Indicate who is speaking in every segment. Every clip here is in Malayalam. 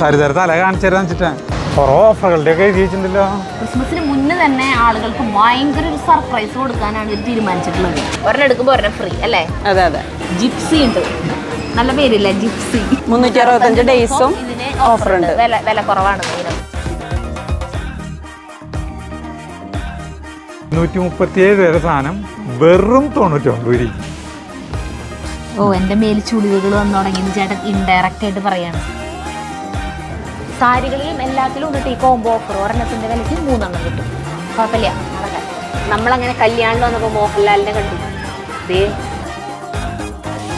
Speaker 1: സരിതര തല കാണിച്ചു തരാന്ന് വെച്ചിട്ടാ കുറെ ഓഫറുകളുടെ ഒക്കെ എഴുതിയിട്ടുണ്ടല്ലോ.
Speaker 2: ക്രിസ്മസിന് മുന്നേ തന്നെ ആളുകൾക്ക് ഭയങ്കര ഒരു സർപ്രൈസ് കൊടുക്കാനാണ് ഇവർ തീരുമാനിച്ചിട്ടുള്ളത്. ഒരെണ്ണം എടുക്കുമ്പോൾ ഒരെണ്ണം ഫ്രീ അല്ലേ?
Speaker 3: അതെ അതെ.
Speaker 2: ജിപ്സി ഉണ്ട്, നല്ല പേരില്ല ജിപ്സി.
Speaker 3: 365 ഡേയ്സും
Speaker 2: ഇതിന്
Speaker 3: ഓഫർ ഉണ്ട്.
Speaker 2: വില കുറവാണ്.
Speaker 1: 137 വരെ സാധനം വെറും 99 രൂപ.
Speaker 2: ഓ, എന്റെ മേൽ ചുളിവുകൾ വന്നു തുടങ്ങി ചേട്ടൻ ഇൻഡയറക്റ്റ് ആയിട്ട് പറയാണ്. സാരികളിലും എല്ലാത്തിലും ഉണ്ട് ഈ കോംബോ ഓഫർ. ഒരെണ്ണത്തിന്റെ വിലയ്ക്ക് 3 എണ്ണം കിട്ടും. കുഴപ്പമില്ല. നമ്മളങ്ങനെ കല്യാണം വന്നപ്പോൾ മോഹൻലാലിനെ കണ്ടു.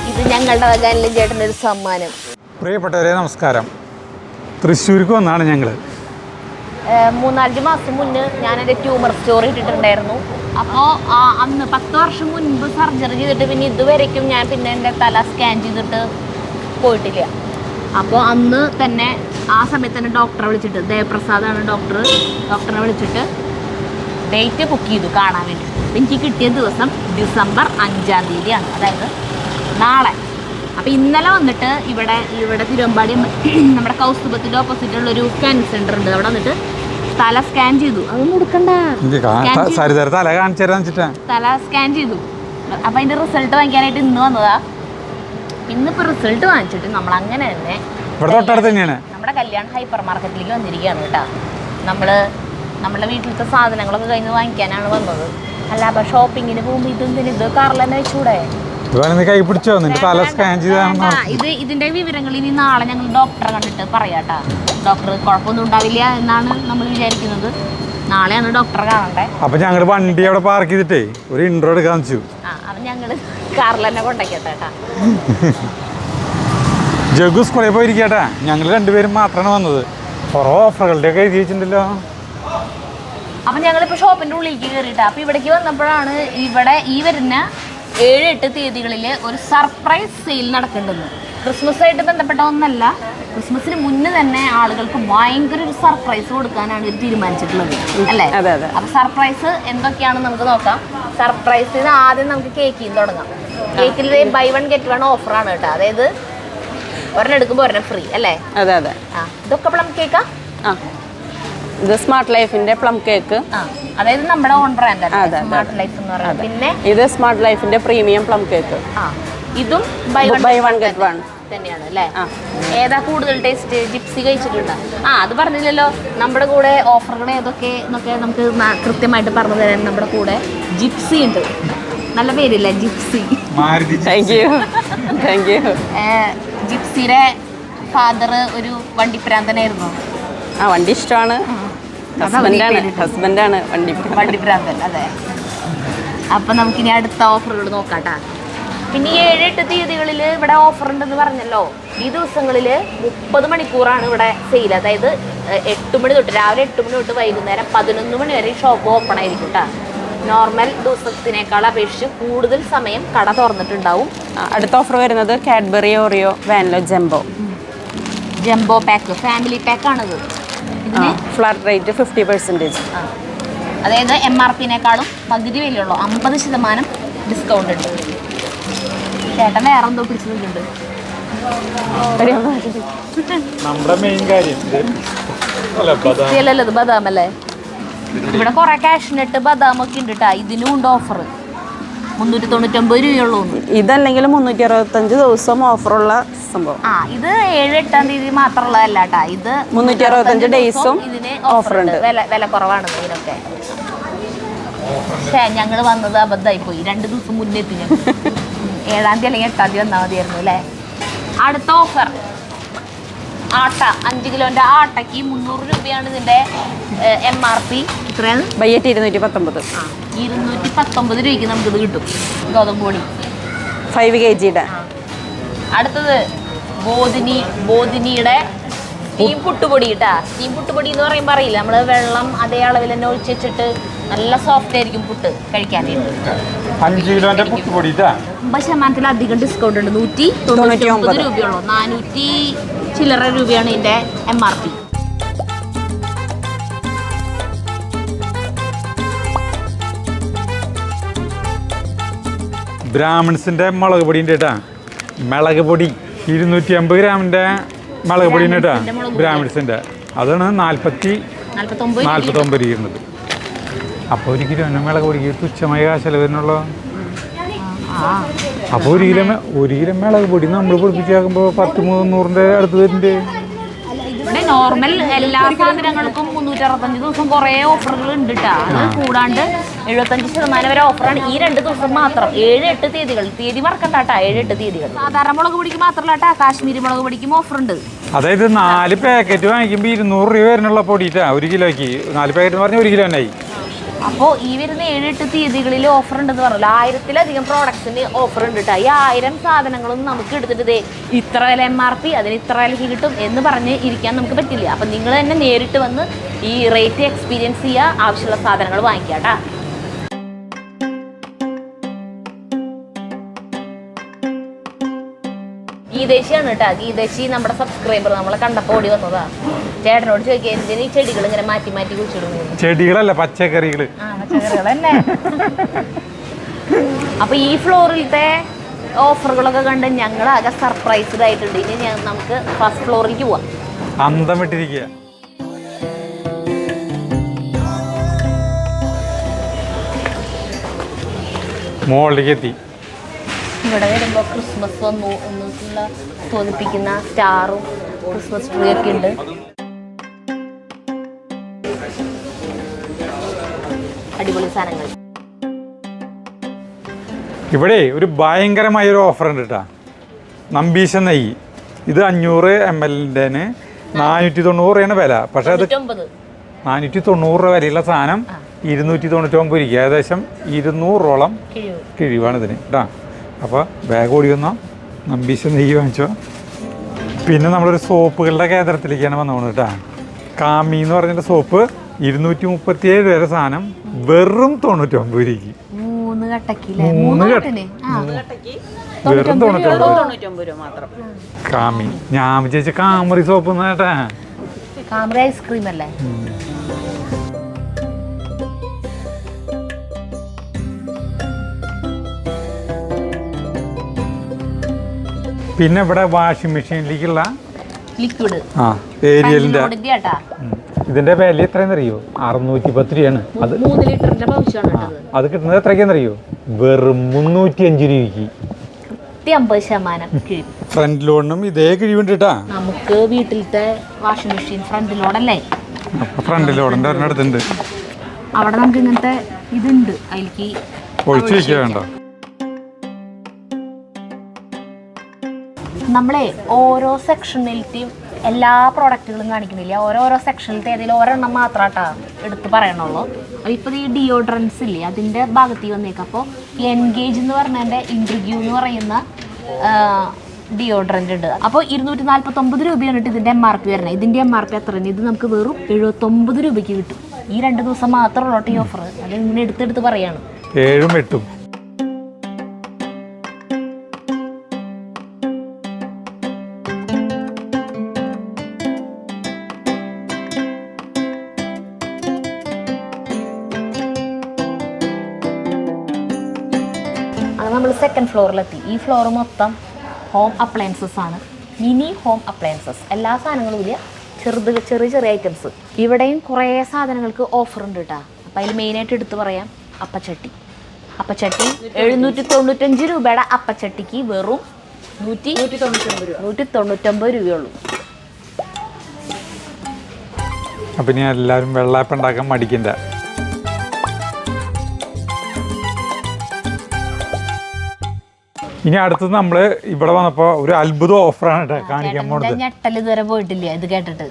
Speaker 2: ഇത് ഞങ്ങളുടെ വകാനിലും ചേട്ടൻ്റെ ഒരു സമ്മാനം.
Speaker 1: പ്രിയപ്പെട്ടവരെ നമസ്കാരം. തൃശ്ശൂർക്ക് വന്നാണ് ഞങ്ങൾ.
Speaker 2: 3-4 മാസം മുന്നേ ഞാൻ എൻ്റെ ട്യൂമർ സ്റ്റോറി ഇട്ടിട്ടുണ്ടായിരുന്നു. അപ്പോൾ അന്ന് 10 വർഷം മുൻപ് സർജറി ചെയ്തിട്ട് പിന്നെ ഇതുവരേക്കും ഞാൻ പിന്നെ എൻ്റെ തല സ്കാൻ ചെയ്തിട്ട് പോയിട്ടില്ല. അപ്പോൾ അന്ന് തന്നെ ആ സമയത്ത് തന്നെ ഡോക്ടറെ വിളിച്ചിട്ട്, ദേവപ്രസാദാണ് ഡോക്ടറെ വിളിച്ചിട്ട് ഡേറ്റ് ബുക്ക് ചെയ്തു കാണാൻ വേണ്ടി. എനിക്ക് കിട്ടിയ ദിവസം ഡിസംബർ 5-ാം തീയതിയാണ്, അതായത് നാളെ. അപ്പോൾ ഇന്നലെ വന്നിട്ട് ഇവിടെ തിരുവമ്പാടി നമ്മുടെ കൗസ്തുഭത്തിൻ്റെ ഓപ്പോസിറ്റുള്ളൊരു സ്കാനിങ് സെൻറ്റർ ഉണ്ട്. അവിടെ വന്നിട്ട് തല സ്കാൻ ചെയ്തു. അതൊന്നും കൊടുക്കണ്ട, തല സ്കാൻ ചെയ്തു. അപ്പം അതിൻ്റെ റിസൾട്ട് വാങ്ങിക്കാനായിട്ട് ഇന്ന് വന്നതാ. ഇന്നിപ്പോൾ റിസൾട്ട് വാങ്ങിച്ചിട്ട് നമ്മൾ അങ്ങനെ തന്നെ നമ്മുടെ കല്യാൺ ഹൈപ്പർ മാർക്കറ്റിലേക്ക് വന്നിരിക്കുകയാണ് കേട്ടോ. നമ്മുടെ വീട്ടിലത്തെ സാധനങ്ങളൊക്കെ കഴിഞ്ഞ് വാങ്ങിക്കാനാണ് വന്നത്. അല്ല, അപ്പം ഷോപ്പിങ്ങിന് പോകുമ്പോൾ ഇത് കാറിൽ തന്നെ വെച്ചൂടെ? ഇതിന്റെ വിവരങ്ങൾ ഇനി നാളെ ഞങ്ങൾ ഡോക്ടറെ കണ്ടിട്ട് പറയാട്ടാ. ഡോക്ടർ കുഴപ്പമൊന്നും ഉണ്ടാവില്ല എന്നാണ് നമ്മൾ വിചാരിക്കുന്നത്. നാളെയാണ് ഡോക്ടറെ കാണണ്ടേ.
Speaker 1: അപ്പൊ ഞങ്ങൾ വണ്ടി അവിടെ പാർക്ക് ചെയ്തിട്ടേ ഒരു ഇൻട്രോ എടുക്കാൻ വെച്ചു.
Speaker 2: അത് ഞങ്ങള് കാറിൽ തന്നെ കൊണ്ടാക്കിയട്ടാ.
Speaker 1: ജഗു സ്കൂളിൽ പോയിരിക്കട്ടാ. ഞങ്ങൾ രണ്ടുപേരും മാത്രമാണ് വന്നത്. കുറെ ഓഫറുകളുടെ ഒക്കെ എഴുതി വെച്ചിട്ടുണ്ടല്ലോ.
Speaker 2: അപ്പൊ ഞങ്ങളിപ്പോ ഷോപ്പിന്റെ ഉള്ളിലേക്ക് കയറിയിട്ടാ. അപ്പൊ ഇവിടേക്ക് വന്നപ്പോഴാണ് ഇവിടെ ഈ വരുന്ന 7-8 തീയതികളിൽ ഒരു സർപ്രൈസ് സെയിൽ നടക്കുന്നുണ്ടെന്ന്. ക്രിസ്മസ് ആയിട്ട് ബന്ധപ്പെട്ട ഒന്നല്ല, ക്രിസ്മസിന് മുന്നേ തന്നെ ആളുകൾക്ക് ഭയങ്കര ഒരു സർപ്രൈസ് കൊടുക്കാനാണ് ഇവർ തീരുമാനിച്ചിട്ടുള്ളത് അല്ലേ? അപ്പൊ സർപ്രൈസ് എന്തൊക്കെയാണെന്ന് നമുക്ക് നോക്കാം. സർപ്രൈസിന് ആദ്യം നമുക്ക് കേക്കിൽ നിന്ന് തുടങ്ങാം. കേക്കിൽ ബൈ 1 get 1 ഓഫറാണ് കേട്ടോ. അതായത് ഒരെണ്ണം എടുക്കുമ്പോൾ ഒരെണ്ണം ഫ്രീ അല്ലേ?
Speaker 3: അതെ അതെ.
Speaker 2: ഇതൊക്കെ പ്ലം കേക്കാ?
Speaker 3: ഇത് സ്മാർട്ട് ലൈഫിന്റെ പ്ലം കേക്ക്,
Speaker 2: അതായത് നമ്മുടെ ഓൺ ബ്രാൻഡ് സ്മാർട്ട് ലൈഫ് എന്ന് പറയുന്നത്. പിന്നെ
Speaker 3: ഇത് സ്മാർട്ട് ലൈഫിന്റെ പ്രീമിയം പ്ലം കേക്ക്.
Speaker 2: ഇതും ബൈ 1 get 1 തന്നെയാണ് അല്ലേ? ഏതാ കൂടുതൽ ടേസ്റ്റ്? ജിപ്സി കഴിച്ചിട്ടുണ്ട്. അത് പറഞ്ഞില്ലല്ലോ. നമ്മുടെ കൂടെ ഓഫറുകൾ ഏതൊക്കെ എന്നൊക്കെ നമുക്ക് കൃത്യമായിട്ട് പറഞ്ഞു തരാൻ നമ്മുടെ കൂടെ ജിപ്സി ഉണ്ട്. നല്ല പേരില്ല, ജിപ്സി. ജിപ്സിയുടെ ഫാദർ ഒരു വണ്ടിപ്രാന്തനായിരുന്നു.
Speaker 3: വണ്ടി ഇഷ്ടമാണ്. ഹസ്ബൻഡാണ്
Speaker 2: വണ്ടിപ്രാന്തൻ. അതെ. അപ്പൊ നമുക്കിനി അടുത്ത ഓഫറുകൾ നോക്കാട്ടാ. പിന്നെ 7-8 തീയതികളിൽ ഇവിടെ ഓഫർ ഉണ്ടെന്ന് പറഞ്ഞല്ലോ. ഈ ദിവസങ്ങളിൽ 30 മണിക്കൂറാണ് ഇവിടെ സെയിൽ. അതായത് 8 മണി തൊട്ട്, രാവിലെ 8 മണി തൊട്ട് വൈകുന്നേരം 11 മണി വരെ ഷോപ്പ് ഓപ്പൺ ആയിരിക്കും കേട്ടോ. നോർമൽ ദിവസത്തിനേക്കാൾ അപേക്ഷിച്ച് കൂടുതൽ സമയം കട തുറന്നിട്ടുണ്ടാവും.
Speaker 3: അടുത്ത ഓഫർ വരുന്നത് Cadbury Oreo vanilla jumbo
Speaker 2: pack, family പാക്കാണിത്. ഇതിന്
Speaker 3: ഫ്ലാറ്റ് റേറ്റ് 50%.
Speaker 2: അതായത് MRP-നേക്കാളും പകുതി വിലയുള്ളൂ, 50% ഡിസ്കൗണ്ട് ഉണ്ട്. ചേട്ടൻ വേറെ എന്തോ പിടിച്ചു നിൽക്കുന്നുണ്ട്. ബദാമല്ലേ? ഇവിടെ കുറെ കാഷ്നട്ട് ബദാമൊക്കെ ഉണ്ട് കേട്ടോ. ഇതിനും ഉണ്ട് ഓഫർ. 399 രൂപയുള്ളൂ.
Speaker 3: ഇതല്ലെങ്കിൽ 365 ദിവസം ഓഫറുള്ള സംഭവം.
Speaker 2: ഇത് 7-8 തീയതി മാത്രമുള്ളതല്ല കേട്ടാ. ഇത്
Speaker 3: 365 ഡേയ്സും
Speaker 2: ഇതിന് ഓഫർ ഉണ്ട്. വില കുറവാണ് ഇതിനൊക്കെ. പക്ഷേ ഞങ്ങൾ വന്നത് അബദ്ധമായി പോയി. 2 ദിവസം മുന്നേ എത്തി. 7-ാം തീയതി അല്ലെങ്കിൽ 8-ാം തീയതി വന്നാൽ മതിയായിരുന്നു അല്ലേ? അടുത്ത ഓഫർ ആട്ട. 5 കിലോന്റെ ആട്ടയ്ക്ക് 300 രൂപയാണ് ഇതിന്റെ MRP. ഇത്രയാണ്
Speaker 3: ബൈ 219.
Speaker 2: 219 രൂപയ്ക്ക് നമുക്കിത് കിട്ടും. ഗോതമ്പ് പൊടി
Speaker 3: 5 kg.
Speaker 2: അടുത്തത് ബോധിനിയുടെ സ്റ്റീം പുട്ടുപൊടി കേട്ടാ. സ്റ്റീം പുട്ടുപൊടി എന്ന് പറയുമ്പോൾ അറിയില്ല, നമ്മൾ വെള്ളം അതേ അളവിൽ തന്നെ ഒഴിച്ച് വെച്ചിട്ട് നല്ല സോഫ്റ്റ് ആയിരിക്കും പുട്ട് കഴിക്കാനായിട്ട്.
Speaker 1: 5 കിലോന്റെ പുട്ടുപൊടി
Speaker 2: 50% ഡിസ്കൗണ്ട് ഉണ്ട്. 199 രൂപയുള്ളൂ. 400 ചില്ലറ രൂപയാണ് ഇതിന്റെ MRP.
Speaker 1: ബ്രാഹ്മിൺസിന്റെ മുളക് പൊടി ഉണ്ട് കേട്ടാ. മുളക് പൊടി 250 ഗ്രാമിന്റെ മുളക് പൊടി കേട്ടാ, ബ്രാഹ്മിൺസിൻ്റെ അതാണ് 49 ഇരിക്കുന്നത്. അപ്പോൾ 1 കിലോ മുളക് പൊടിക്ക് തുച്ഛമായ കാശല്ല വരുന്നുള്ള. അപ്പോൾ 1 കിലോ മുളക് പൊടി നമ്മൾ പൊടിപ്പിച്ചാക്കുമ്പോൾ 10-300 അടുത്ത് വരുന്നുണ്ട്.
Speaker 2: ഇവിടെ നോർമൽ എല്ലാ സാധനങ്ങൾക്കും 365 ദിവസം കുറേ ഓഫറുകൾ ഉണ്ട് കേട്ടോ. അത് കൂടാണ്ട് 75% വരെ ഓഫറാണ് ഈ 2 ദിവസം മാത്രം. 7-8 തീയതികൾ, തീയതി മറക്കണ്ട കേട്ടോ, 7-8 തീയതികൾ. സാധാരണ മുളക് പൊടിക്ക് മാത്രമല്ല കേട്ടോ, കാശ്മീരി മുളക് പൊടിക്കും ഓഫറുണ്ട്.
Speaker 1: അതായത് 4 പാക്കറ്റ് വാങ്ങിക്കുമ്പോൾ 200 രൂപ വരുന്നുള്ള പൊടിയിട്ടാ 1 കിലോയ്ക്ക്. 4 പാക്കറ്റ് പറഞ്ഞാൽ 1 കിലോ തന്നെ.
Speaker 2: അപ്പോൾ ഈ വരുന്ന 7-8 തീയതികളിൽ ഓഫർ ഉണ്ടെന്ന് പറഞ്ഞല്ലോ. 1000-ലധികം പ്രോഡക്ട്സിന് ഓഫർ ഉണ്ട് കേട്ടോ. ഈ 1000 സാധനങ്ങളൊന്നും നമുക്ക് എടുത്തിട്ട് ഇത്ര വില MRP അതിന് ഇത്ര വിലയ്ക്ക് കിട്ടും എന്ന് പറഞ്ഞ് ഇരിക്കാൻ നമുക്ക് പറ്റില്ല. അപ്പം നിങ്ങൾ തന്നെ നേരിട്ട് വന്ന് ഈ റേറ്റ് എക്സ്പീരിയൻസ് ചെയ്യുക, ആവശ്യമുള്ള സാധനങ്ങൾ വാങ്ങിക്കുക കേട്ടോ. ഗീതേശിയാണ് കേട്ടോ. ഗീതേശി നമ്മുടെ സബ്സ്ക്രൈബർ, നമ്മളെ കണ്ടപ്പോൾ ഓടി വന്നതാ. ചേട്ടനോട് ചോദിക്കുക എന്തിനാ ഈ ചെടികൾ ഇങ്ങനെ മാറ്റി മാറ്റി കുഴിച്ചിടുന്നു.
Speaker 1: ചെടികളല്ല, പച്ചക്കറികൾ.
Speaker 2: പച്ചക്കറികൾ തന്നെ. അപ്പൊ ഈ ഫ്ലോറിലത്തെ ഓഫറുകളൊക്കെ കണ്ട് ഞങ്ങൾ ആകെ സർപ്രൈസ്ഡ് ആയിട്ടുണ്ട്. ഇനി നമുക്ക് ഫസ്റ്റ് ഫ്ലോറിലേക്ക് പോവാം.
Speaker 1: അന്തം വിട്ടിരിക്കുക. മുകളിലേക്ക് എത്തി.
Speaker 2: ഇവിടെ വരുമ്പോൾ ക്രിസ്മസ് വന്നു എന്നുള്ള തോന്നിപ്പിക്കുന്ന സ്റ്റാറും ക്രിസ്മസ് ട്രീ ഒക്കെ ഉണ്ട്. അടിപൊളി സാധനങ്ങൾ.
Speaker 1: ഇവിടെ ഒരു ഭയങ്കരമായ ഒരു ഓഫർ ഉണ്ട് കേട്ടോ. നമ്പീശ നെയ്യ് ഇത് 500 ml 490 രൂപയാണ് വില. പക്ഷെ അത് 490 രൂപ വരെയുള്ള സാധനം 299 രൂപ. ഏകദേശം 200ഓളം കിഴിവാണ് ഇതിന് കേട്ടോ. അപ്പോൾ ബാഗ് ഓടി വന്നോ, നമ്പീശ നെയ്യ് വാങ്ങിച്ചോ. പിന്നെ നമ്മളൊരു സോപ്പുകളുടെ കേന്ദ്രത്തിലേക്കാണ് വന്നു കേട്ടോ. കാമി എന്ന് പറഞ്ഞിട്ട് സോപ്പ് 237 വരെ സാധനം വെറും 99 രൂപയ്ക്ക്.
Speaker 2: 3 കട്ടക്കില്ലേ?
Speaker 1: വെറും
Speaker 3: 99 രൂപ മാത്രം.
Speaker 1: കാമി ഞാൻ വിചാരിച്ച കാമറി സോപ്പ് കേട്ടാ.
Speaker 2: കാമറി ഐസ്ക്രീം അല്ലേ?
Speaker 1: പിന്നെ ഇവിടെ വാഷിംഗ് മെഷീനിലേക്കുള്ള
Speaker 2: ലിക്വിഡ്
Speaker 1: ഏരിയലിന്റെ ഇതിന്റെ വില എത്രയെന്ന് അറിയോ? 610 രൂപയാണ്. അത്
Speaker 2: 3 ലിറ്ററിന്റെ പൗച്ചാണ്.
Speaker 1: അത് കിട്ടുന്നത് എത്രയ്ക്കാന്ന് അറിയോ? വെറും 305 രൂപയ്ക്ക്.
Speaker 2: 50% കിഴിവ്.
Speaker 1: ഫ്രണ്ട് ലോഡിനും ഇതേ കിഴിവുണ്ട് കേട്ടാ.
Speaker 2: നമുക്ക് വീട്ടിലത്തെ വാഷിംഗ് മെഷീൻ ഫ്രണ്ട് ലോഡല്ലേ?
Speaker 1: ഫ്രണ്ട് ലോഡിന്റെ ഒരെണ്ണടുത്തുണ്ട്.
Speaker 2: അവിടെ നമുക്ക് ഇങ്ങനത്തെ ഇതുണ്ട്, അതിലേക്ക്
Speaker 1: ഒഴിച്ചു വയ്ക്കുക വേണ്ട.
Speaker 2: നമ്മളെ ഓരോ സെക്ഷനിലത്തെയും എല്ലാ പ്രോഡക്റ്റുകളും കാണിക്കുന്നില്ല. ഓരോരോ സെക്ഷനിലത്തെ ഏതെങ്കിലും ഒരെണ്ണം മാത്രമാട്ടാ എടുത്ത് പറയണുള്ളൂ. അപ്പോൾ ഇപ്പോൾ ഈ ഡിയോഡ്രൻസ് ഇല്ലേ, അതിൻ്റെ ഭാഗത്തേക്ക് വന്നേക്കാം. അപ്പോൾ എൻഗേജ് എന്ന് പറഞ്ഞതിൻ്റെ ഇൻട്രിഗ്യൂ എന്ന് പറയുന്ന ഡിയോഡ്രൻ്റ് ഉണ്ട്. അപ്പോൾ 249 രൂപയാണ് ഇതിൻ്റെ MRP വരുന്നത്. ഇതിൻ്റെ MRP എത്രയാണ്? ഇത് നമുക്ക് വെറും 79 രൂപയ്ക്ക് കിട്ടും. ഈ 2 ദിവസം മാത്രമുള്ള ഈ ഓഫർ. അത് ഇങ്ങനെ എടുത്തെടുത്ത് പറയാണ്.
Speaker 1: 7-8.
Speaker 2: നമ്മൾ സെക്കൻഡ് ഫ്ലോറിലെത്തി. ഈ ഫ്ലോർ മൊത്തം ഹോം അപ്ലയൻസസ് ആണ്. Mini home appliances. എല്ലാ സാധനങ്ങളും ഇല്ല, ചെറിയ ചെറിയ ഐറ്റംസ്. ഇവിടെയും കുറേ സാധനങ്ങൾക്ക് ഓഫർ ഉണ്ട് കേട്ടോ. അപ്പം അതിൽ മെയിനായിട്ട് എടുത്ത് പറയാം അപ്പച്ചട്ടി. 795 രൂപയുടെ അപ്പച്ചട്ടിക്ക് വെറും 199 രൂപയുള്ളൂ.
Speaker 1: അപ്പം ഇനി എല്ലാവരും വെള്ളയപ്പം ഉണ്ടാക്കാൻ മടിക്കണ്ട. ഇനി അടുത്തത് നമ്മൾ ഇവിടെ വന്നപ്പോൾ ഒരു അത്ഭുത ഓഫറാണ് കേട്ടോ കാണിക്കാൻ പോകുന്നത്.
Speaker 2: ഞെട്ടൽ ഇതുവരെ പോയിട്ടില്ല ഇത് കേട്ടിട്ട്.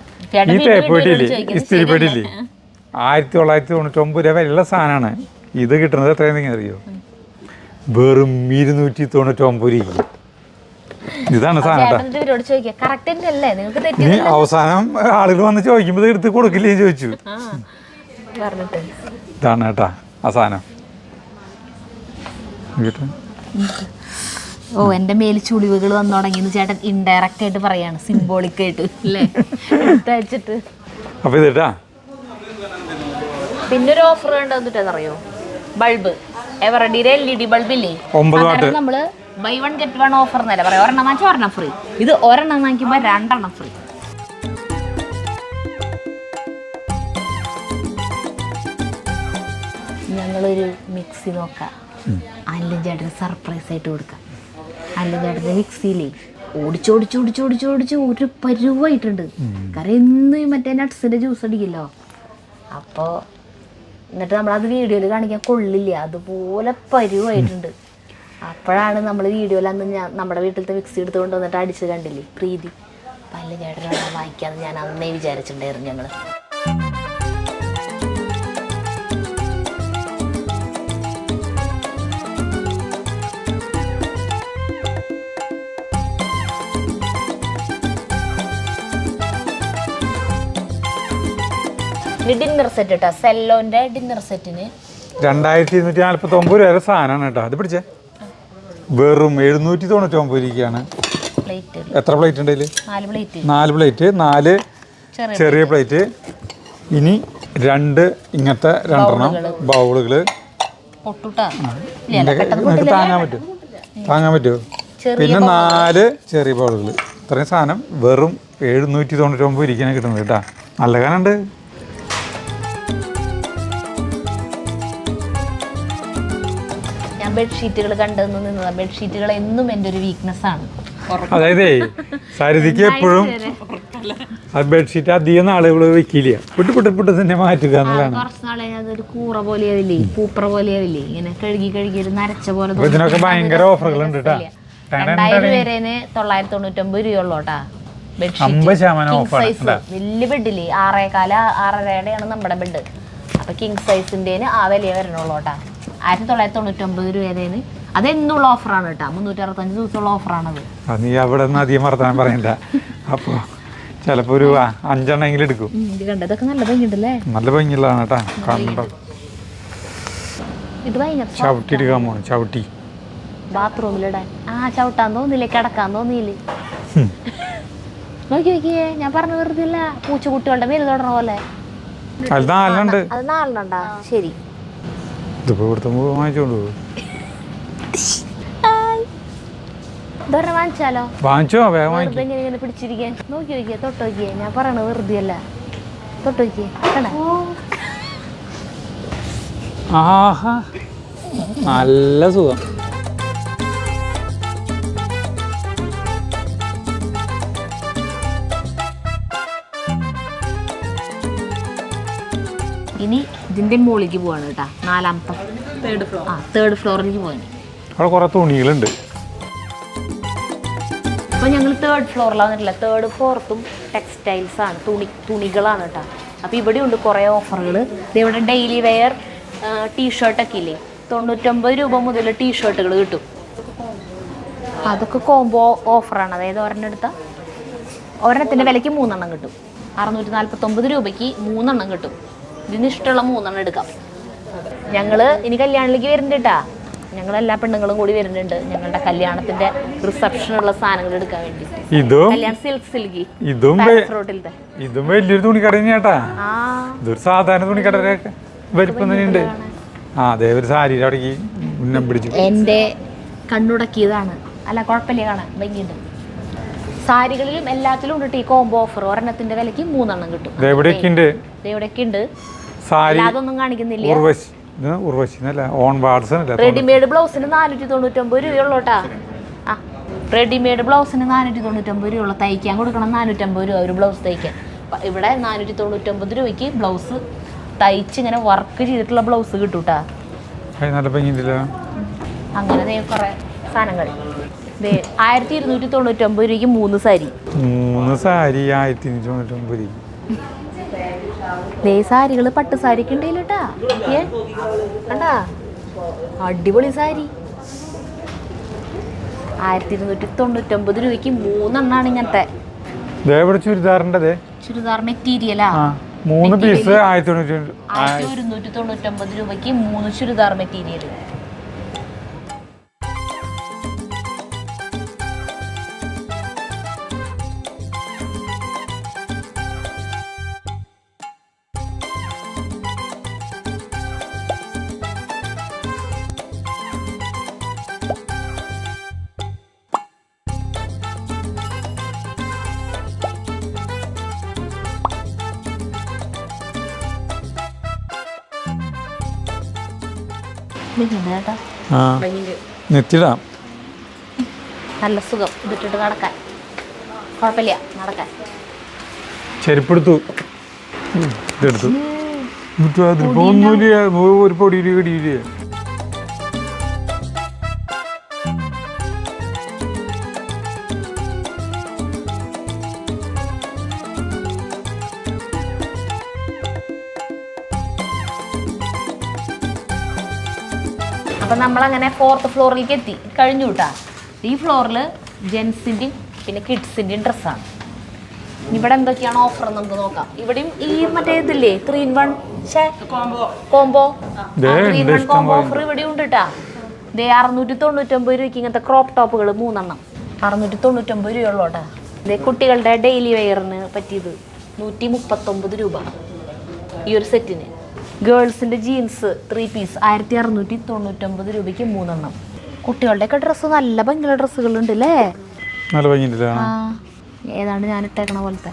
Speaker 1: ഈ തേപ്പേട്ടില്ലേ, ഇസ്തിരിപ്പെട്ടില്ലേ, 1999 രൂപ വരെയുള്ള സാധനമാണ്. ഇത് കിട്ടുന്നത് എത്രയാണെന്ന് അറിയോ? വെറും 299 രൂപ. ഇതാണ് സാധനം. ഇനി അവസാനം ആളുകൾ വന്ന് ചോദിക്കുമ്പോൾ ഇത് എടുത്ത് കൊടുക്കില്ലേ ചോദിച്ചു. ഇതാണ് കേട്ടാ ആ സാധനം.
Speaker 2: ഓ, എൻ്റെ മേൽ ചുളിവുകൾ വന്നു തുടങ്ങിയെന്ന് ചേട്ടൻ ഇൻഡയറക്റ്റ് ആയിട്ട് പറയാണ്, സിംബോളിക് ആയിട്ട് അല്ലേ എടുത്തയച്ചിട്ട്.
Speaker 1: അപ്പോൾ ഇതാ
Speaker 2: പിന്നെ ഒരു ഓഫർ കണ്ടെന്നിട്ടെന്നറിയോ? ബൾബ് എവറഡിയുടെ LED ബൾബില്ലേ,
Speaker 1: 9 വാട്ട്.
Speaker 2: നമ്മള് buy 1 get 1 ഓഫർ എന്നല്ല പറയാം. ഒരെണ്ണം വാങ്ങിച്ചാൽ ഒരെണ്ണം ഫ്രീ. ഇത് ഒരെണ്ണം വാങ്ങിക്കുമ്പോൾ 2 ഫ്രീ. ഞങ്ങളൊരു മിക്സി നോക്കാം. അല്ലൻ ചേട്ടന് സർപ്രൈസ് ആയിട്ട് കൊടുക്കാം. അല്ലൻ ചേട്ടൻ്റെ മിക്സിയിലേ ഓടിച്ചോടിച്ച് ഒരു പരുവായിട്ടുണ്ട്. കാരണം ഇന്ന് മറ്റേ നട്ട്സിൻ്റെ ജ്യൂസ് അടിക്കില്ലോ. അപ്പോൾ എന്നിട്ട് നമ്മളത് വീഡിയോയിൽ കാണിക്കാൻ കൊള്ളില്ല, അതുപോലെ പരുവായിട്ടുണ്ട്. അപ്പോഴാണ് നമ്മൾ വീഡിയോയിൽ അന്ന് നമ്മുടെ വീട്ടിലത്തെ മിക്സി എടുത്ത് കൊണ്ടുവന്നിട്ട് അടിച്ച് കണ്ടില്ലേ പ്രീതി. അപ്പം അല്ലൻ ചേട്ടനോട് വാങ്ങിക്കാമെന്ന് ഞാൻ അന്നേ വിചാരിച്ചിട്ടുണ്ടായിരുന്നു. ഞങ്ങൾ ഡിന്നർ സെറ്റ് കേട്ടോ, സെല്ലോന്റെ ഡിന്നർ സെറ്റിന്
Speaker 1: 2249 രൂപ സാധനമാണ് കേട്ടോ. അത് പിടിച്ചേ, വെറും 799 രൂപയ്ക്കാണ്.
Speaker 2: പ്ലേറ്റ്
Speaker 1: എത്ര പ്ലേറ്റ് ഉണ്ട് ഇതിൽ?
Speaker 2: 4 പ്ലേറ്റ്.
Speaker 1: 4 പ്ലേറ്റ്, 4 ചെറിയ പ്ലേറ്റ്. ഇനി 2 ഇങ്ങനത്തെ 2 ബൗളുകൾ. നിങ്ങൾക്ക് താങ്ങാൻ പറ്റുമോ? പിന്നെ 4 ചെറിയ ബൗളുകൾ. ഇത്രയും സാധനം വെറും 799 രൂപയ്ക്കാണ് കിട്ടുന്നത് കേട്ടോ. നല്ല കാനുണ്ട്.
Speaker 2: ബെഡ്ഷീറ്റുകൾ കണ്ടെന്ന് നിന്നതാ. ബെഡ്ഷീറ്റുകൾ എന്നും എൻ്റെ ഒരു വീക്ക്നെസ് ആണ്.
Speaker 1: അതായത് സരിതിക്ക് എപ്പോഴും ബെഡ്ഷീറ്റ് അധികം നാളുകൾ വെക്കില്ല, പുട്ട് തന്നെ മാറ്റുക എന്നുള്ളതാണ്.
Speaker 2: കുറച്ച് നാളെ അതൊരു കൂറ പോലെയാവില്ലേ, പൂപ്പറ പോലെയാവില്ലേ, ഇങ്ങനെ കഴുകി ഒരു നരച്ച പോലെ.
Speaker 1: ഇതിനൊക്കെ ഭയങ്കര ഓഫറുകളുണ്ട് കേട്ടോ.
Speaker 2: 2000 വരെന് 999 രൂപയുള്ളൂട്ടാ ബെഡ്ഷീറ്റ്. വലിയ ബെഡില്ലേ 6.25-6.5 നമ്മുടെ ബെഡ്. അപ്പൊ കിങ് സൈസിന്റെ ആ വില വരണുള്ളൂട്ടാ. 1999 രൂപേന്. അതെന്നുള്ള ഓഫറാണ് കേട്ടോ, 365 ദിവസമുള്ള ഓഫറാണത്.
Speaker 1: നീ അവിടെ നിന്ന് അധികം വർത്താനം പറയണ്ട. അപ്പൊ ചിലപ്പോ ഒരു 5 എണ്ണെങ്കിലും എടുക്കും.
Speaker 2: ഇതൊക്കെ നല്ല ഭംഗിയുണ്ടല്ലേ,
Speaker 1: നല്ല ഭംഗിയുള്ളതാണ് കേട്ടാ. കണ്ടോ,
Speaker 2: ഇത് ഭയങ്കര
Speaker 1: ചവിട്ടി എടുക്കാൻ പോണു. ചവിട്ടി
Speaker 2: ബാത്റൂമിലിടാൻ. ചവിട്ടാൻ തോന്നില്ലേ, കിടക്കാൻ തോന്നിയില്ലേ? നോക്കിയേ, ഞാൻ പറഞ്ഞ വെറുതെ ഇല്ല. പൂച്ചക്കുട്ടികളുടെ മേല് തൊടണ പോലെ.
Speaker 1: അത് 4 ഉണ്ട്.
Speaker 2: അത് 4 ഉണ്ടാ? ശരി,
Speaker 1: ഇതിപ്പോ ഇവിടുത്തെ വാങ്ങിച്ചോണ്ട്
Speaker 2: വാങ്ങിച്ചാലോ?
Speaker 1: വാങ്ങിച്ചോ, വേഗം
Speaker 2: വെറുതെ ഇങ്ങനെ പിടിച്ചിരിക്കാൻ. നോക്കിയേ, തൊട്ടോക്കിയേ, ഞാൻ പറയണ വെറുതെ അല്ല. തൊട്ടോക്കിയേ,
Speaker 1: ആഹാ നല്ല സുഖം.
Speaker 2: ഇനി ഇതിന്റെ മുകളിലേക്ക് പോവാണ് കേട്ടാ. 4ാമത്തെ തേർഡ് ഫ്ലോറിലേക്ക് പോവാൻ.
Speaker 1: അവിടെ കുറെ തുണികളുണ്ട്.
Speaker 2: അപ്പോൾ ഞങ്ങൾ 3rd ഫ്ലോറിലാണ് വന്നിട്ടില്ല. 3rd 4th ടെക്സ്റ്റൈൽസ് ആണ്, തുണികളാണ് കേട്ടോ. അപ്പോൾ ഇവിടെ ഉണ്ട് കുറേ ഓഫറുകൾ. ഇവിടെ ഡെയിലി വെയർ ടീഷർട്ടൊക്കെ ഇല്ലേ, 99 രൂപ മുതൽ ടീഷർട്ടുകൾ കിട്ടും. അതൊക്കെ കോംബോ ഓഫറാണ്. അതായത് ഒരെണ്ണത്തിൻ്റെ വിലയ്ക്ക് 3 എണ്ണം കിട്ടും. 649 രൂപയ്ക്ക് 3 എണ്ണം കിട്ടും. ഇതിന് ഇഷ്ടമുള്ള 3 എണ്ണം എടുക്കാം. ഞങ്ങൾ ഇനി കല്യാണത്തിലേക്ക് വരുന്നുണ്ട് കേട്ടാ. ഞങ്ങളെല്ലാ പെണ്ണുങ്ങളും കൂടി വരുന്നുണ്ട് ഞങ്ങളുടെ കല്യാണത്തിന്റെ റിസപ്ഷനുള്ള സാധനങ്ങൾ എടുക്കാൻ വേണ്ടി. കല്യാൺ സിൽക്ക്
Speaker 1: ഇതും വലിയൊരു തുണിക്കട തന്നെയാട്ടാ. ഇതൊരു സാധാരണ തുണിക്കട വലിപ്പം തന്നെയുണ്ട്. അതെ, ഒരു സാരി അവിടേക്ക് ഉന്നം പിടിച്ചു.
Speaker 2: എന്റെ കണ്ണുടക്കിയതാണ്. അല്ല, കുഴപ്പമില്ല, കാണാൻ ഭംഗിയുണ്ട്. സാരികളിലും എല്ലാത്തിലും ഉണ്ട് ഈ കോംബോ ഓഫർ. ഒരെണ്ണത്തിന്റെ വിലയ്ക്ക് 3 എണ്ണം കിട്ടും. ഇവിടെയൊക്കെ ഉണ്ട്. അതൊന്നും കാണിക്കുന്നില്ല. റെഡിമെയ്ഡ് ബ്ലൗസിന് 499 രൂപയുള്ളൂട്ടാ. റെഡിമെയ്ഡ് ബ്ലൗസിന് 499 രൂപയുള്ളൂ. തയ്ക്കാൻ കൊടുക്കണം 450 രൂപ ഒരു ബ്ലൗസ് തയ്ക്കാൻ. ഇവിടെ 499 രൂപയ്ക്ക് ബ്ലൗസ് തയ്ച്ച് ഇങ്ങനെ വർക്ക് ചെയ്തിട്ടുള്ള ബ്ലൗസ് കിട്ടൂട്ടാ. അങ്ങനെ കുറെ സാധനങ്ങൾ. 1299 രൂപയ്ക്ക് 3 സാരി.
Speaker 1: 1299
Speaker 2: സാരികള് പട്ട് സാരിക്ക് ഉണ്ടല്ലോട്ടാ. കണ്ടാ, അടിപൊളി സാരി. 1299 രൂപയ്ക്ക് 3 എണ്ണാണ് ഇങ്ങനത്തെ. ചുരിദാർ മെറ്റീരിയലാ.
Speaker 1: 3 പീസ്
Speaker 2: 1299 രൂപയ്ക്ക് 3 ചുരിദാർ മെറ്റീരിയൽ. ചേട്ടാ
Speaker 1: ആ നെത്തിടാം.
Speaker 2: നല്ല സുഖം ഇതിട്ടിട്ട് നടക്കാൻ, കുഴപ്പമില്ല നടക്കാൻ.
Speaker 1: ചെരുപ്പെടുത്തു ഇതെടുത്തു അതിപ്പോ ഒന്നുമില്ല, ഒരു പൊടിയിൽ കടിയില്ലേ.
Speaker 2: അപ്പം നമ്മളങ്ങനെ 4th ഫ്ലോറിലേക്ക് എത്തി കഴിഞ്ഞു കേട്ടാ. ഈ ഫ്ലോറിൽ ജെൻസിൻ്റെയും പിന്നെ കിഡ്സിൻ്റെയും ഡ്രസ്സാണ്. ഇവിടെ എന്തൊക്കെയാണ് ഓഫർ നമുക്ക് നോക്കാം. ഇവിടെയും ഈ മറ്റേ ഇതില്ലേ 3-in-1 combo 3-in-1 combo offer ഇവിടെ ഉണ്ട് കേട്ടാ. ഇതേ 699 രൂപയ്ക്ക് ഇങ്ങനത്തെ ക്രോപ്പ് ടോപ്പുകൾ 3 എണ്ണം 699 രൂപയുള്ളൂ കേട്ടാ. ഇതേ കുട്ടികളുടെ ഡെയിലി വെയറിന് പറ്റിയത് 139 രൂപ ഈ ഒരു സെറ്റിന്. ഗേൾസിൻ്റെ ജീൻസ് 3 പീസ് 1699 രൂപയ്ക്ക് 3 എണ്ണം. കുട്ടികളുടെയൊക്കെ ഡ്രസ്സ് നല്ല ഭംഗിയുള്ള ഡ്രസ്സുകളുണ്ട് അല്ലേ?
Speaker 1: നല്ല ഭംഗിയില്ല.
Speaker 2: ഏതാണ്ട് ഞാൻ ഇട്ടേക്കണ പോലത്തെ.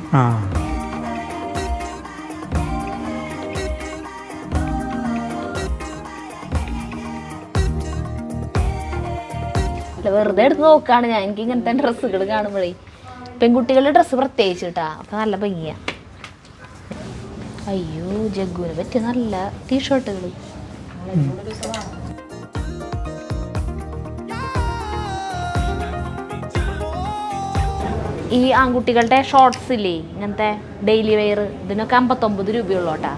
Speaker 2: വെറുതെ എടുത്ത് നോക്കാണ് ഞാൻ. എനിക്ക് ഇങ്ങനത്തെ ഡ്രസ്സുകൾ കാണുമ്പോഴേ പെൺകുട്ടികളുടെ ഡ്രസ്സ് പ്രത്യേകിച്ച് കേട്ടാ ഒക്കെ നല്ല ഭംഗിയാ. അയ്യോ ജഗ്ഗുവിന് പറ്റിയ നല്ല ടീഷർട്ടുകൾ. ഈ ആൺകുട്ടികളുടെ ഷോർട്സ് ഇല്ലേ ഇങ്ങനത്തെ ഡെയിലി വെയർ, ഇതിനൊക്കെ 59 രൂപയുള്ളൂ കേട്ടാ.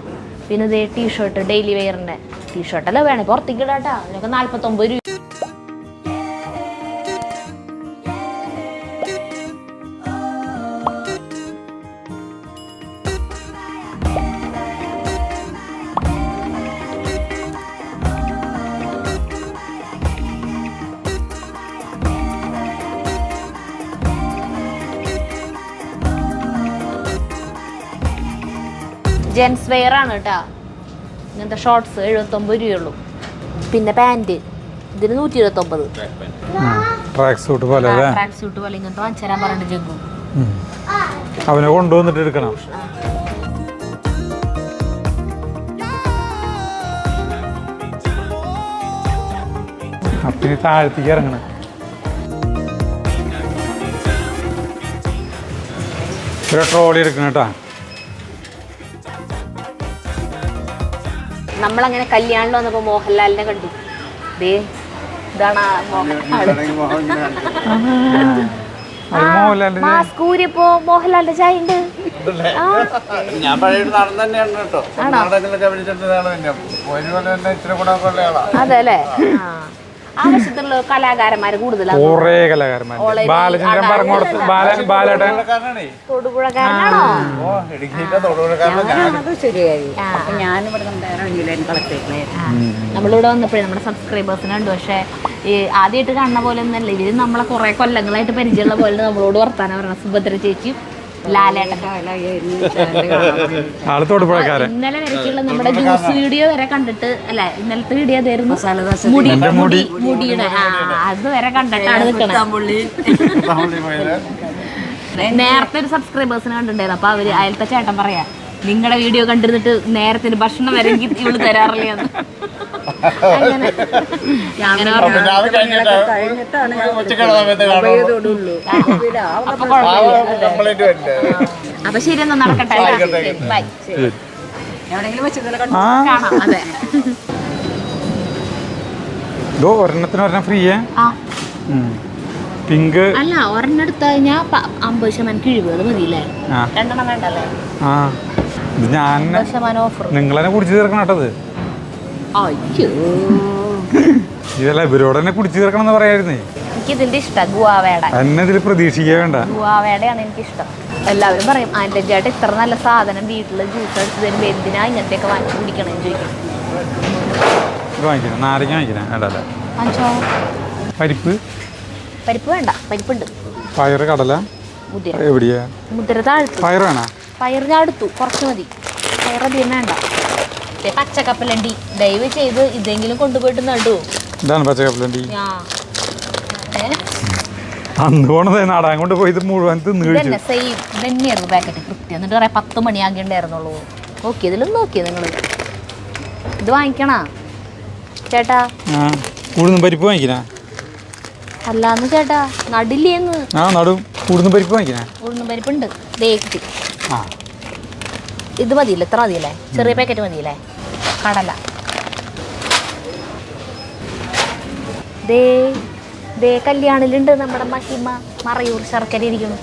Speaker 2: പിന്നെ ഇതേ ടീഷർട്ട് ഡെയിലി വെയറിൻ്റെ ടീഷർട്ടല്ല വേണേ പുറത്തേക്ക് ഇടാട്ടാ, ഇതിനൊക്കെ 49 രൂപ. ജെൻസ് വെയർ ആണ് കേട്ടോ. ഇങ്ങനത്തെ ഷോർട്സ് 79 രൂപയുള്ളൂ. പിന്നെ പാൻറ് ഇതിന് 129.
Speaker 1: ട്രാക്ക് സൂട്ട് പോലെ
Speaker 2: ട്രാക്ക് സൂട്ട് പോലെ ഇങ്ങനത്തെ വാങ്ങിച്ചു തരാൻ പറഞ്ഞിട്ട് ജഗ്ഗു.
Speaker 1: അവനെ കൊണ്ടുവന്നിട്ട് എടുക്കണം. അപ്പിന് താഴത്തേക്ക് ഇറങ്ങണം. ഒരു ട്രോളി എടുക്കണം കേട്ടാ.
Speaker 2: നമ്മളങ്ങനെ കല്യാണിൽ വന്നപ്പോൾ മോഹൻലാലിനെ കണ്ടു. ദേ ഇതാണ് മാസ്ക് ഊരിയപ്പോ മോഹൻലാലിന്റെ ചായ ഉണ്ട്. അതെ അല്ലേ? ആവശ്യത്തിലുള്ള കലാകാരന്മാര് കൂടുതലാണ്.
Speaker 1: കുറേ കലാകാരന്മാർ. ബാലചന്ദ്രൻ പറഞ്ഞോടത്ത് ബാലേട്ടൻ
Speaker 2: തൊടുപുഴക്കാരനാണോ? നമ്മളിവിടെ വന്നപ്പോഴേ നമ്മുടെ സബ്സ്ക്രൈബേഴ്സിന് കണ്ടു. പക്ഷെ ഈ ആദ്യമായിട്ട് കാണുന്ന പോലെ ഒന്നല്ല, ഇവര് നമ്മളെ കുറെ കൊല്ലങ്ങളായിട്ട് പരിചയമുള്ള പോലെ നമ്മളോട് വർത്താനം പറയണം. സുഭദ്ര ചേച്ചി, ലാലേട്ടൻ. ഇന്നലെ വരയ്ക്കുള്ള നമ്മുടെ ജ്യൂസ് വീഡിയോ വരെ കണ്ടിട്ട് അല്ല, ഇന്നലത്തെ വീഡിയോ അതായിരുന്നു മുടിയുടെ. അത് വരെ കണ്ടിട്ടാണ് നിൽക്കണത്. നേരത്തെ ഒരു സബ്സ്ക്രൈബേഴ്സിനെ കണ്ടിട്ടുണ്ടായിരുന്നു. അപ്പൊ അവര് അയലത്തെ ചേട്ടൻ പറയാ, നിങ്ങളുടെ വീഡിയോ കണ്ടിരുന്നിട്ട് നേരത്തിന് ഭക്ഷണം വരെ ഇവള് തരാറില്ലേ എന്ന്. അപ്പൊ ശരി എന്നാ നടക്കട്ടെ. ബൈ. അതെ
Speaker 1: ഒരെണ്ണത്തിന് ഒരെണ്ണം ഫ്രീ. പിങ്ക്
Speaker 2: അല്ല, ഒരെണ്ണം എടുത്തു കഴിഞ്ഞാൽ 50% കിഴിവ്. അത് മതിയില്ലേ? 2 എണ്ണം വേണ്ടല്ലേ?
Speaker 1: ഞാൻ
Speaker 2: 50% ഓഫർ.
Speaker 1: നിങ്ങളെന്നെ കുടിച്ചു തീർക്കണം കേട്ടത്. ഇതല്ല, ഇവരോട് തന്നെ കുടിച്ചു തീർക്കണം എന്ന് പറയായിരുന്നേ.
Speaker 2: എനിക്ക് ഇതിന്റെ ഇഷ്ടം ഗുവാവേടെ.
Speaker 1: എന്നെ ഇതിൽ പ്രതീക്ഷിക്കുക വേണ്ട.
Speaker 2: ഗുവാവേടെയാണ് എനിക്കിഷ്ടം. എല്ലാവരും പറയും ആൻ്റെ ചേട്ടൻ ഇത്ര നല്ല സാധനം വീട്ടിൽ ജ്യൂസ് എടുത്ത് തരുമ്പോൾ എന്തിനാ ഇങ്ങനത്തെയൊക്കെ വാങ്ങിച്ചു കുടിക്കണമെന്ന് ചോദിക്കും.
Speaker 1: വാങ്ങിക്കണം, നാരങ്ങ വാങ്ങിക്കണം. വേണ്ടല്ലേ? പരിപ്പ്
Speaker 2: പരിപ്പ് വേണ്ട, പരിപ്പുണ്ട്.
Speaker 1: പയറ്, കടല, എവിടെയാ?
Speaker 2: മുതിര താഴ്ത്തു.
Speaker 1: പയർ വേണ?
Speaker 2: പയർ ഞാൻ എടുത്തു, കുറച്ച് മതി. പയർ അധികം വേണ്ട. പച്ചക്കപ്പലണ്ടി ദയവ് ചെയ്ത് ഇതെങ്കിലും കൊണ്ടുപോയിട്ട് നടു.
Speaker 1: ഇതാണ് പച്ചക്കപ്പലണ്ടി. അന്ന് പോണത് നാടാൻ കൊണ്ട് പോയി ഇത് മുഴുവൻ തിന്നു
Speaker 2: സെയിം തന്നെയായിരുന്നു പാക്കറ്റ് കൃത്യം. എന്നിട്ട് പറയാം 10 മണിയാകേണ്ടായിരുന്നുള്ളൂ. നോക്കിയതിലും നോക്കിയത് നിങ്ങൾ ഇത് വാങ്ങിക്കണ. ചേട്ടാ
Speaker 1: ആ ഉഴുന്നും പരിപ്പ് വാങ്ങിക്കണേ.
Speaker 2: അല്ലാന്ന് ചേട്ടാ നടില്ലേന്ന്.
Speaker 1: ആ നടും ഉഴുന്നും പരിപ്പ് വാങ്ങിക്കണേ.
Speaker 2: ഉഴുന്നും പരിപ്പുണ്ട് ദേ കിട്ടി.
Speaker 1: ആ
Speaker 2: ഇത് മതിയില്ലേ? ഇത്ര മതിയില്ലേ? ചെറിയ പാക്കറ്റ് മതിയില്ലേ? കടല ദേ ദേ കല്യാണിലുണ്ട് നമ്മുടെ മഹിമ മറയൂർ ശർക്കര ഇരിക്കണം.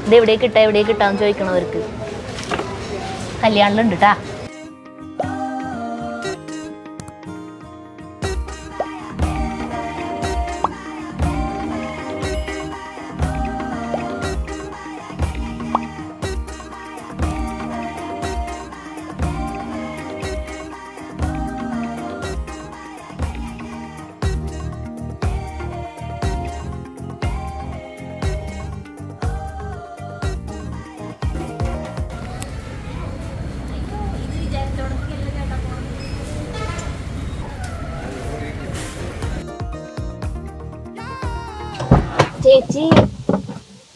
Speaker 2: ഇത് എവിടെ കിട്ടാന്ന് ചോദിക്കണവർക്ക് കല്യാണിലുണ്ട് ട്ടാ. ചേച്ചി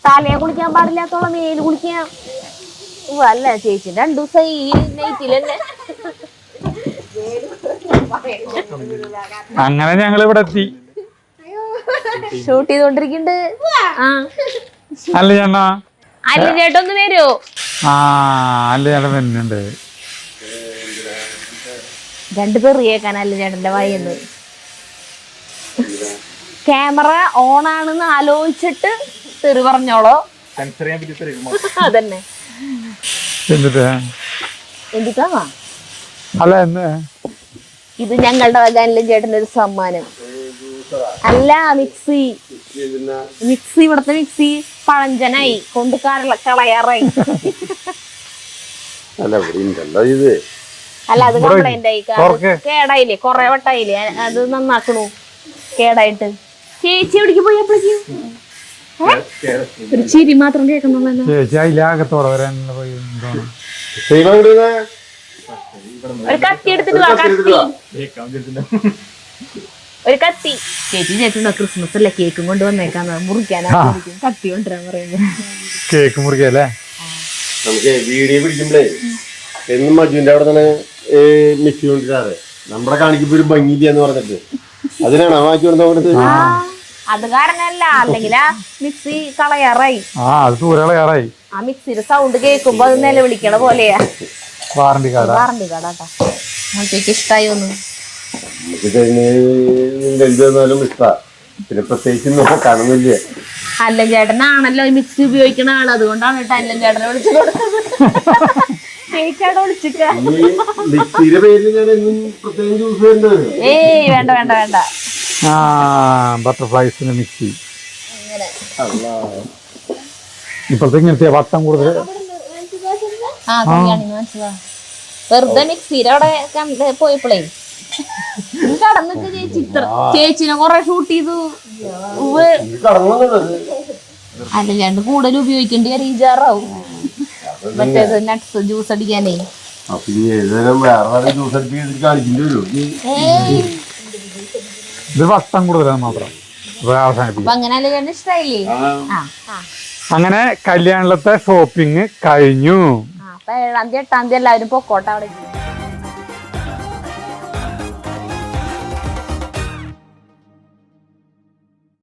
Speaker 2: തലയെ കുളിക്കാൻ പാടില്ലാത്തോളം മേല് കുളിക്കാൻ. അല്ല ചേച്ചി 2 ദിവസം ഈ നൈറ്റിൽ തന്നെ.
Speaker 1: അങ്ങനെ ഞങ്ങൾ ഇവിടെ എത്തി.
Speaker 2: ഷൂട്ട് ചെയ്തോണ്ടിരിക്കുന്നുണ്ട്. ആ
Speaker 1: അല്ല ചേട്ടാ.
Speaker 2: അല്ല ചേട്ടൊന്ന് വരുമോ?
Speaker 1: ആ അല്ല ചേട്ടൻ വരുന്നുണ്ട്.
Speaker 2: 2 പേർ കേൾക്കാൻ അല്ല ചേട്ടന്റെ വായിന്ന്. ക്യാമറ ഓൺ ആണെന്ന് ആലോചിച്ചിട്ട് തെറി പറഞ്ഞോളോ. അതന്നെ
Speaker 1: എന്നിട്ട്
Speaker 2: എന്തിക്കാ
Speaker 1: അല്ല എന്ന്
Speaker 2: ഇത് ഞങ്ങളുടെ വകാനിലും ചേട്ടൻ്റെ ഒരു സമ്മാനം. അല്ല മിക്സി ഇവിടത്തെ മിക്സി പഴഞ്ചനായി കൊണ്ട് കളയാറായി. അല്ല അത് കംപ്ലൈന്റ് ആയി, കേടായില്ലേ, കൊറേ വട്ടായില്ലേ, അത് നന്നാക്കണു കേടായിട്ട്. ചേച്ചി എവിടേക്ക് പോയി അപ്പോഴേക്കും? ഒരു ചിരി മാത്രം കേൾക്കുന്നുള്ളൂ.
Speaker 1: ചേച്ചി അതിലാകത്തോടെ വരാനുള്ള പോയി.
Speaker 2: ഒരു കത്തി എടുത്തിട്ട് വാ, കത്തി. ഒരു കത്തി. ചേച്ചിണ്ടോ ക്രിസ്മസ് അല്ലേ കേക്കും കൊണ്ട് വന്നേക്കാന്ന് മുറിക്കാനാ കത്തി കൊണ്ടുവരാൻ പറയുന്നത്.
Speaker 1: കേക്ക് മുറിക്കല്ലേ?
Speaker 4: നമുക്ക് വീഡിയോ പിടിക്കുമ്പോഴേ എന്നും മജുവിന്റെ അവിടെ തന്നെ മിക്സി കൊണ്ടിരാറ് നമ്മളെ കാണിക്കുമ്പോ ഒരു ഭംഗിയില്ല എന്ന് പറഞ്ഞിട്ട് അതിനാണ് മാറ്റി കൊണ്ടുപോകുന്നത്.
Speaker 2: അത് കാരണല്ല, അല്ലെങ്കിൽ ആ മിക്സി കളയാറായി. ആ മിക്സിയുടെ സൗണ്ട് കേൾക്കുമ്പോ അത് നിലവിളിക്കണ പോലെയാ. വാറണ്ടി കാർഡാട്ടാ. ചേച്ചി ഇഷ്ടായി ഒന്നും
Speaker 4: നമുക്ക് ഇഷ്ടാ. പിന്നെ പ്രത്യേകിച്ച് നോക്കാനൊന്നുമില്ല.
Speaker 2: അല്ലൻ ചേട്ടനാണല്ലോ ഈ മിക്സി ഉപയോഗിക്കണ ആള്, അതുകൊണ്ടാണ് കേട്ടോ അല്ലൻ ചേട്ടനെ വിളിച്ചു കൊടുത്തത്. ചേച്ചിയുടെ വിളിച്ചിക്ക.
Speaker 4: മിക്സിയുടെ പേരിൽ ഞാൻ എന്നും പ്രത്യേകം യൂസ് ചെയ്യേണ്ടത്.
Speaker 2: ഏയ് വേണ്ട വേണ്ട വേണ്ട.
Speaker 1: ബട്ടർഫ്ലൈസിന്റെ മിക്സി ഇപ്പോഴത്തെ ഇങ്ങനത്തെ വട്ടം കൂടുതൽ.
Speaker 2: വെറുതെ മിക്സിയുടെ അവിടെ പോയപ്പോഴേ കടന്നിട്ട് ചേച്ചി ചേച്ചിനെ കൊറേ ഷൂട്ട് ചെയ്തു. അല്ല ചേട്ടൻ കൂടുതൽ ഉപയോഗിക്കേണ്ടി റീചാറാവും. മറ്റേത് നട്ട്സ് ജ്യൂസ് അടിക്കാനേ.
Speaker 1: ഇത് വട്ടം കൂടുതലാണ് മാത്രം.
Speaker 2: അങ്ങനെയല്ലേ ചേട്ടൻ ഇഷ്ടായില്ലേ?
Speaker 1: അങ്ങനെ കല്യാണത്തെ ഷോപ്പിംഗ് കഴിഞ്ഞു.
Speaker 2: അപ്പൊ 7-ാം തീയതി 8-ാം തീയതി എല്ലാവരും പൊക്കോട്ടെ അവിടെ.